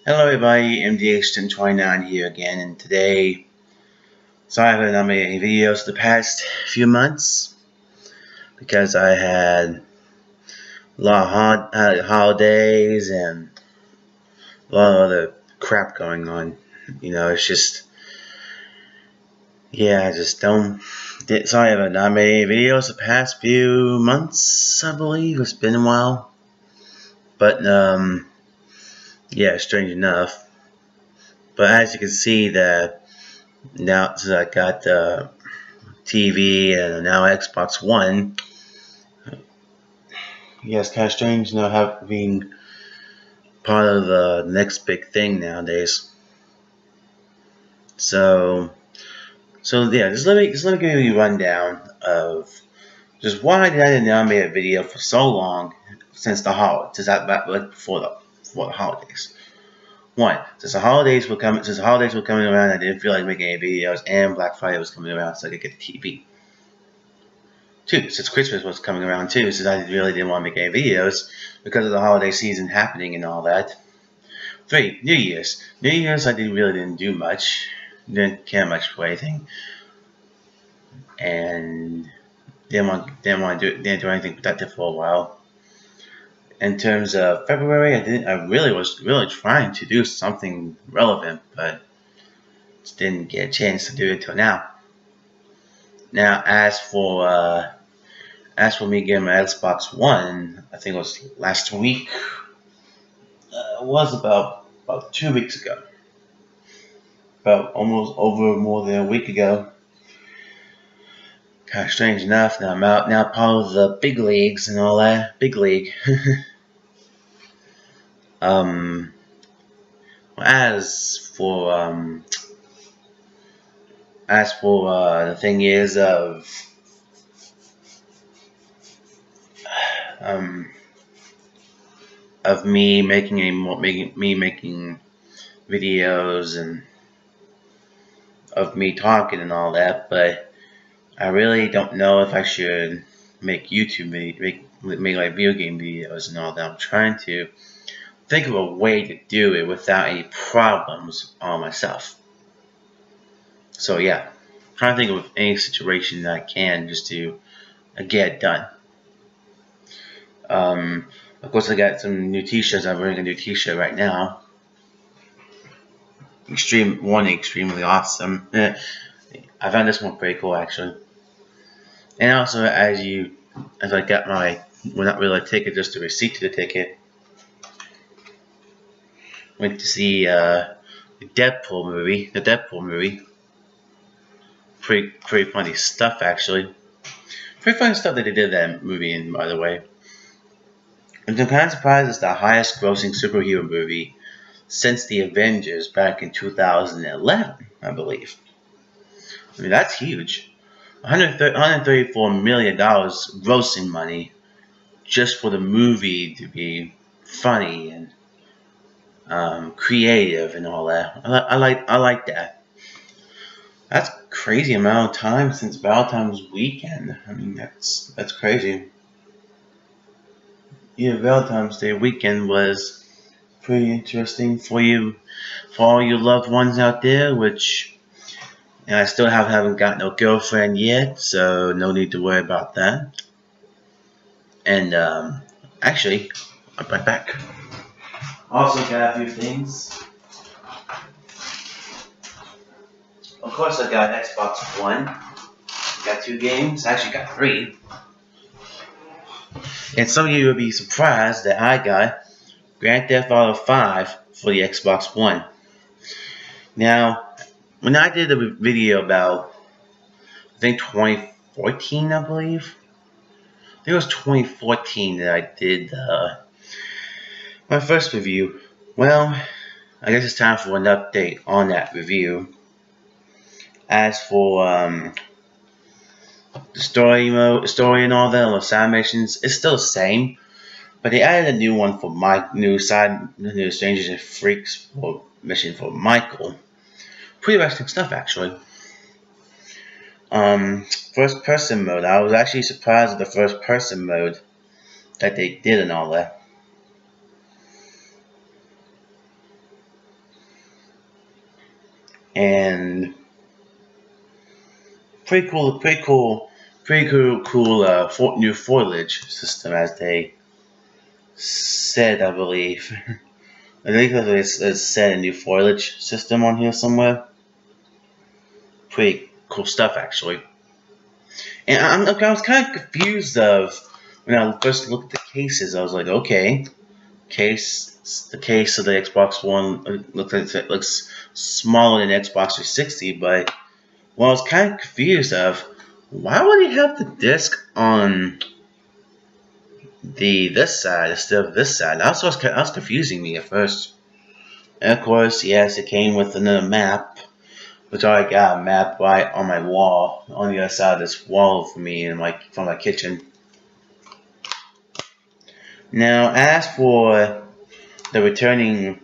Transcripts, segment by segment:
Hello everybody, MDH1029 here again, and today, sorry I haven't done any videos the past few months because I had a lot of holidays and a lot of other crap going on. It's just, I just sorry I haven't done any videos the past few months, I believe. It's been a while, but strange enough. But as you can see that now, since I got the TV and now Xbox One, it's kind of strange being part of the next big thing nowadays. So just let me give you a rundown of just why did I not make a video for so long since the holidays, before the holidays. One, since the holidays were coming around, I didn't feel like making any videos, and Black Friday was coming around, so I could get the TV. Two, since Christmas was coming around too, since I really didn't want to make any videos because of the holiday season happening and all that. Three, New Year's. New Year's I really didn't do much, didn't care much for anything, and didn't do anything productive for a while. In terms of February, I really was trying to do something relevant, but just didn't get a chance to do it until now. Now, as for me getting my Xbox One, I think it was last week. It was about 2 weeks ago. About almost more than a week ago. Kind of strange enough. Now I'm out now, part of the big leagues and all that. Big league. As for the thing is of me making videos and of me talking and all that, but I really don't know if I should make make like video game videos and all that. I'm trying to think of a way to do it without any problems on myself. So yeah, I'm trying to think of any situation that I can just to get it done. Of course, I got some new t-shirts. I'm wearing a new t-shirt right now. Extremely awesome. I found this one pretty cool actually. And also, as I got my, well, not really a ticket, just a receipt to the ticket. Went to see the Deadpool movie. Pretty funny stuff actually. Pretty funny stuff that they did that movie in, by the way. And I'm kind of surprised it's the highest grossing superhero movie since the Avengers back in 2011, I believe. I mean, that's huge. $134 million grossing money just for the movie to be funny and creative and all that. I like that. That's a crazy amount of time since Valentine's weekend. I mean, that's crazy. Yeah, Valentine's Day weekend was pretty interesting for all your loved ones out there, which I still haven't got no girlfriend yet, so no need to worry about that. And actually, I'll be right back. Also got a few things. Of course, I got Xbox One. Got 2 games. Actually, got 3. And some of you will be surprised that I got Grand Theft Auto 5 for the Xbox One. Now, when I did a video about, I think 2014, I believe. I think it was 2014 that I did my first review. Well, I guess it's time for an update on that review. As for the story and all that, those side missions, it's still the same, but they added a new one for new Strangers and Freaks mission for Michael. Pretty interesting stuff, actually. First person mode. I was actually surprised at the first person mode that they did and all that. and pretty cool new foliage system, as they said, I believe. I think it said a new foliage system on here somewhere. Pretty cool stuff, actually. And I was kind of confused of when I first looked at the cases. I was like, okay, the case of the Xbox One looks smaller than the Xbox 360, but well, I was kind of confused of why would he have the disc on this side instead of this side. That was confusing me at first. And of course, yes, it came with another map, which I got a map right on my wall, on the other side of this wall for me from my kitchen. Now, as for the returning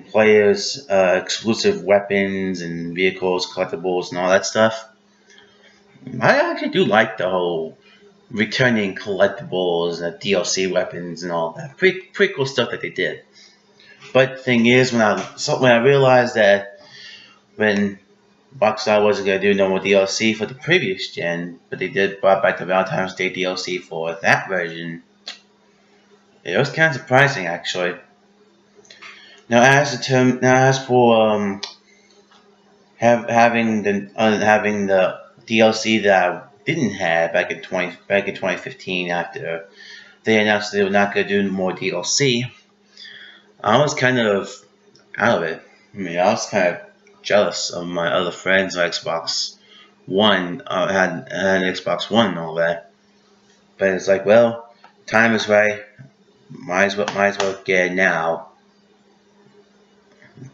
players, exclusive weapons and vehicles, collectibles, and all that stuff, I actually do like the whole returning collectibles and DLC weapons and all that. Pretty cool stuff that they did. But the thing is, when I realized that when Rockstar wasn't going to do no more DLC for the previous gen, but they did brought back the Valentine's Day DLC for that version, it was kind of surprising, actually. Now, as for having the DLC that I didn't have back in 2015, after they announced they were not going to do more DLC, I was kind of out of it. I mean, I was kind of jealous of my other friends on Xbox One. Had an Xbox One and all that, but it's like, well, time is right. Might as well get it now.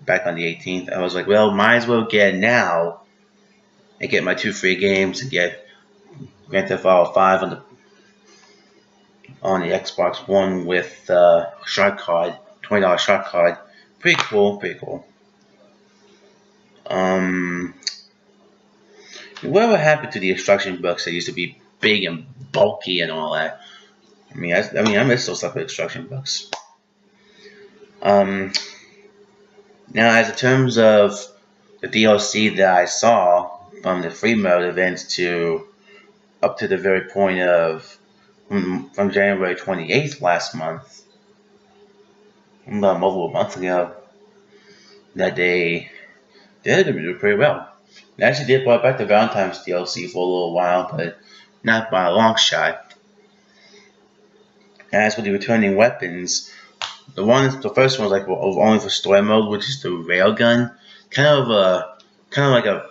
Back on the 18th, I was like, well, might as well get it now and get my 2 free games and get Grand Theft Auto 5 on the Xbox One with shark card, $20 shark card. Pretty cool. Whatever happened to the instruction books that used to be big and bulky and all that? I mean, I miss those stuff with instruction books. Now, as in terms of the DLC that I saw from the free mode events to up to the very point of from January 28th last month, about over a month ago, that they did do pretty well. They actually did brought back the Valentine's DLC for a little while, but not by a long shot. As for the returning weapons, the first one was like only for story mode, which is the railgun, kind of like a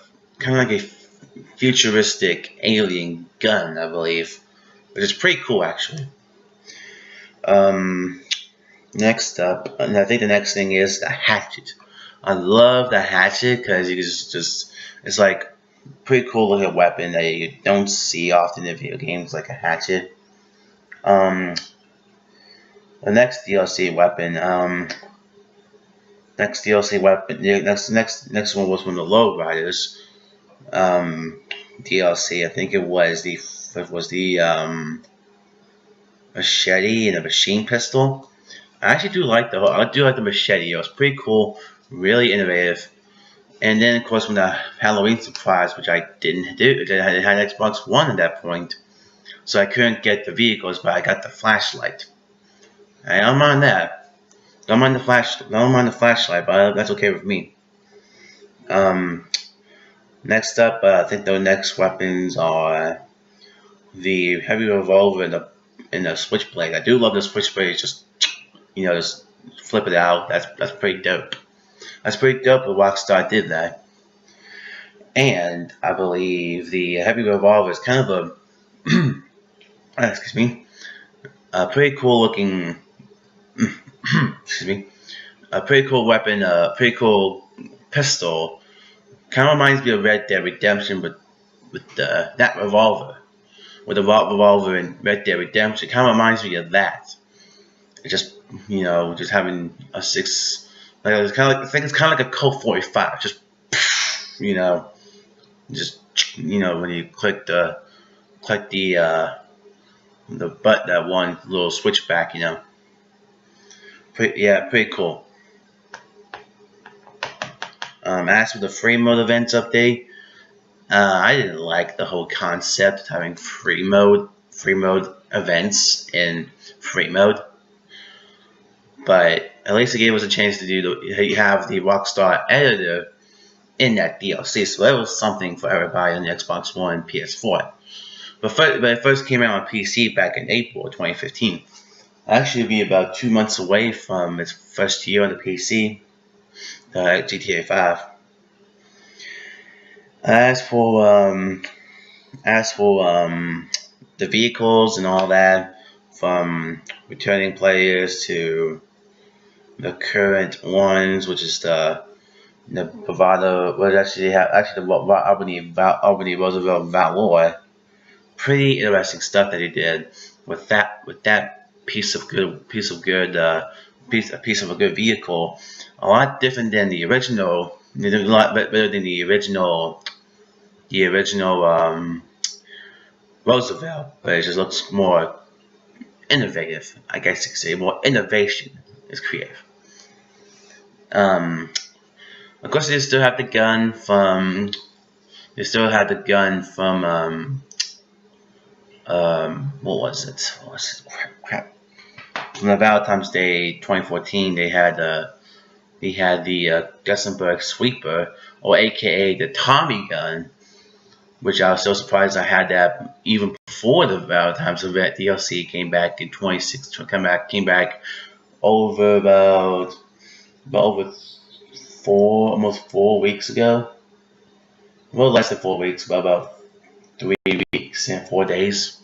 futuristic alien gun, I believe, which is pretty cool, actually. Next up, and I think the next thing is the hatchet. I love the hatchet because you just it's like pretty cool looking weapon that you don't see often in video games, like a hatchet. The next DLC weapon, next one was from the Low Riders DLC. I think it was the machete and a machine pistol. I actually do like the machete. It was pretty cool, really innovative. And then, of course, from the Halloween surprise, which I didn't do, I had Xbox One at that point, so I couldn't get the vehicles, but I got the flashlight. I don't mind that. Don't mind the flashlight, but that's okay with me. Next up, I think the next weapons are the heavy revolver and the switchblade. I do love the switchblade. Just flip it out. That's pretty dope. That's pretty dope that Rockstar did that. And I believe the heavy revolver is kind of a pretty cool looking, a pretty cool weapon, a pretty cool pistol. Kind of reminds me of Red Dead Redemption, but with that revolver, with the revolver in Red Dead Redemption. Kind of reminds me of that. It just having a six. Like I think it's kind of like a Colt 45. Just when you click the that one little switchback, pretty cool. As for the free mode events update, I didn't like the whole concept of having free mode events in free mode. But at least it gave us a chance to have the Rockstar editor in that DLC, so that was something for everybody on the Xbox One and PS4. But it first came out on PC back in April 2015. Actually, it'll be about 2 months away from its first year on the PC, GTA 5. As for the vehicles and all that, from returning players to the current ones, which is the Bravado, well, the Albany Roosevelt Valor. Pretty interesting stuff that he did with that piece of a good vehicle. A lot different than the original. A lot better than the original Roosevelt, but it just looks more innovative. I guess you could say more innovation is creative. Of course, they still have the gun from. What was it? Crap. From the Valentine's Day 2014, they had the Gussenberg Sweeper, or AKA the Tommy gun, which I was so surprised I had that even before the Valentine's event. DLC came back in 2016. Came back over almost 4 weeks ago. Well, less than 4 weeks, but about 3 weeks and 4 days.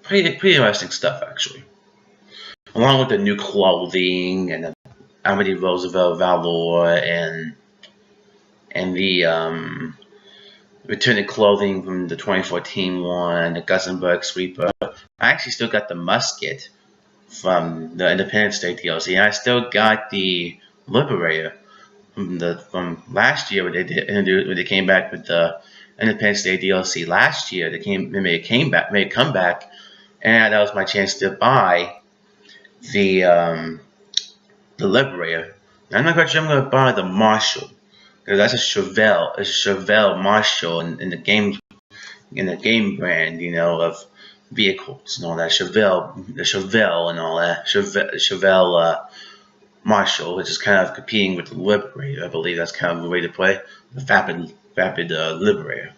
Pretty interesting stuff, actually. Along with the new clothing and the Albany Roosevelt Valor and the returning clothing from the 2014 one, the Gussenberg Sweeper. I actually still got the musket from the Independence Day DLC, and I still got the Liberator from last year when they came back with the Independence Day DLC last year. They made a comeback, and that was my chance to buy the Liberator. Now, I'm not quite sure I'm going to buy the Marshall, because that's a Chevelle Marshall in the game brand, of vehicles and all that. The Chevelle and all that. Chevelle Marshall, which is kind of competing with the Liberator. I believe that's kind of the way to play the Rapid Liberator.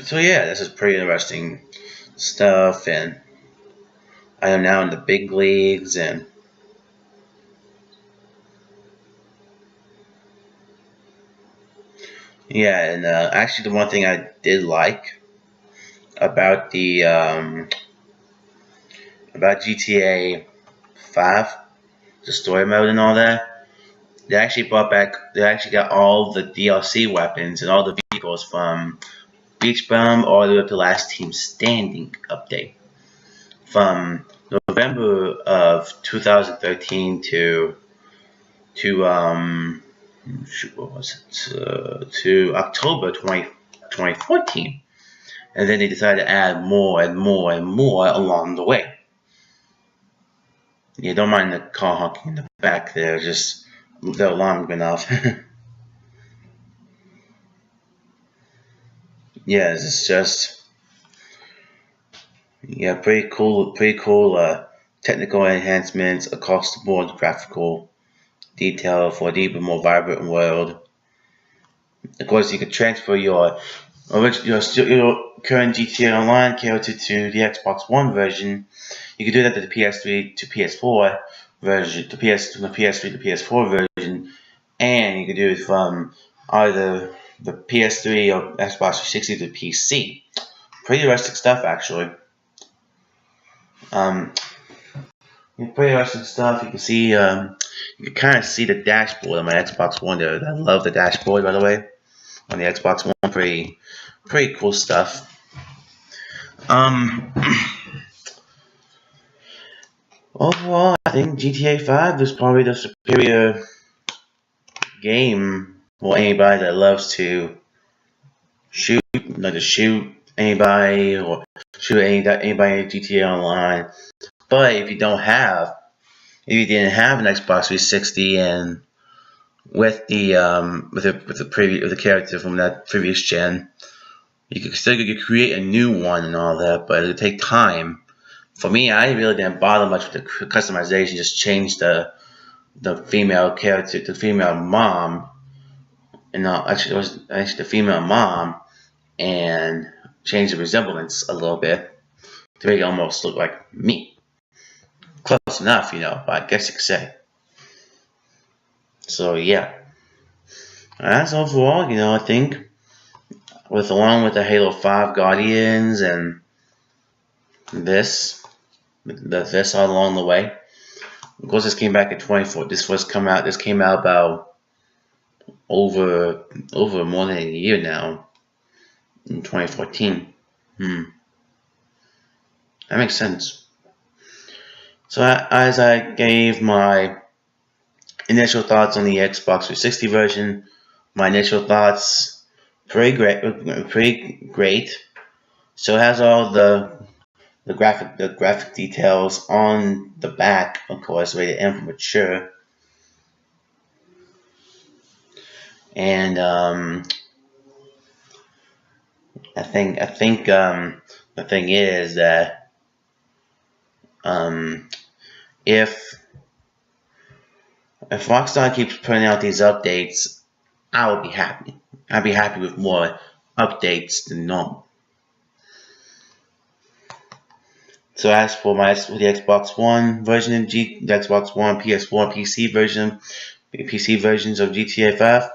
So yeah, this is pretty interesting stuff, and I am now in the big leagues, and yeah, and actually the one thing I did like about the about GTA 5, the story mode and all that, they actually got all the DLC weapons and all the vehicles from Beach Bum all the way up to Last Team Standing update. From November of 2013 to October 2014, and then they decided to add more and more and more along the way. Yeah, don't mind the car honking in the back there, just the alarm went off. Yeah, it's just pretty cool technical enhancements across the board, graphical detail for a deeper, more vibrant world. Of course, you can transfer your current GTA Online character to the Xbox One version. You can do that to the PS3 to PS4 version, from the PS3 to PS4 version, and you can do it from either the PS3 or Xbox 360 to PC. Pretty interesting stuff, actually. Pretty interesting stuff. You can see, you can kind of see the dashboard on my Xbox One there. I love the dashboard, by the way, on the Xbox One. Pretty cool stuff. Overall, I think GTA 5 is probably the superior game for anybody that loves to shoot anybody or shoot anybody in GTA Online. But if you don't have if you didn't have an Xbox 360 and with the character from that previous gen, you could create a new one and all that, but it would take time. For me, I really didn't bother much with the customization. Just change the female character, the female mom, and actually it was actually the female mom, and change the resemblance a little bit to make it almost look like me. Close enough, but I guess you could say. So yeah, that's overall, I think along with the Halo 5 Guardians and this all along the way. Of course, this came back in 24. This came out about over more than a year now, in 2014. That makes sense. So as I gave my initial thoughts on the Xbox 360 version, my initial thoughts pretty great. So it has all the graphic details on the back, of course, rated M for mature. And I think the thing is that if Rockstar keeps putting out these updates, I will be happy. I'd be happy with more updates than normal. So as for the Xbox One version of the Xbox One, PS4, PC versions of GTA 5,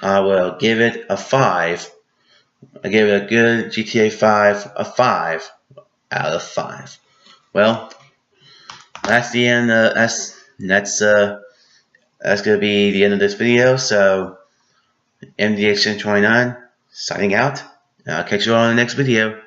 I will give it a 5. I give it a good GTA 5 a 5 out of 5. Well, that's the end. That's gonna be the end of this video. So MDX29 signing out. I'll catch you all in the next video.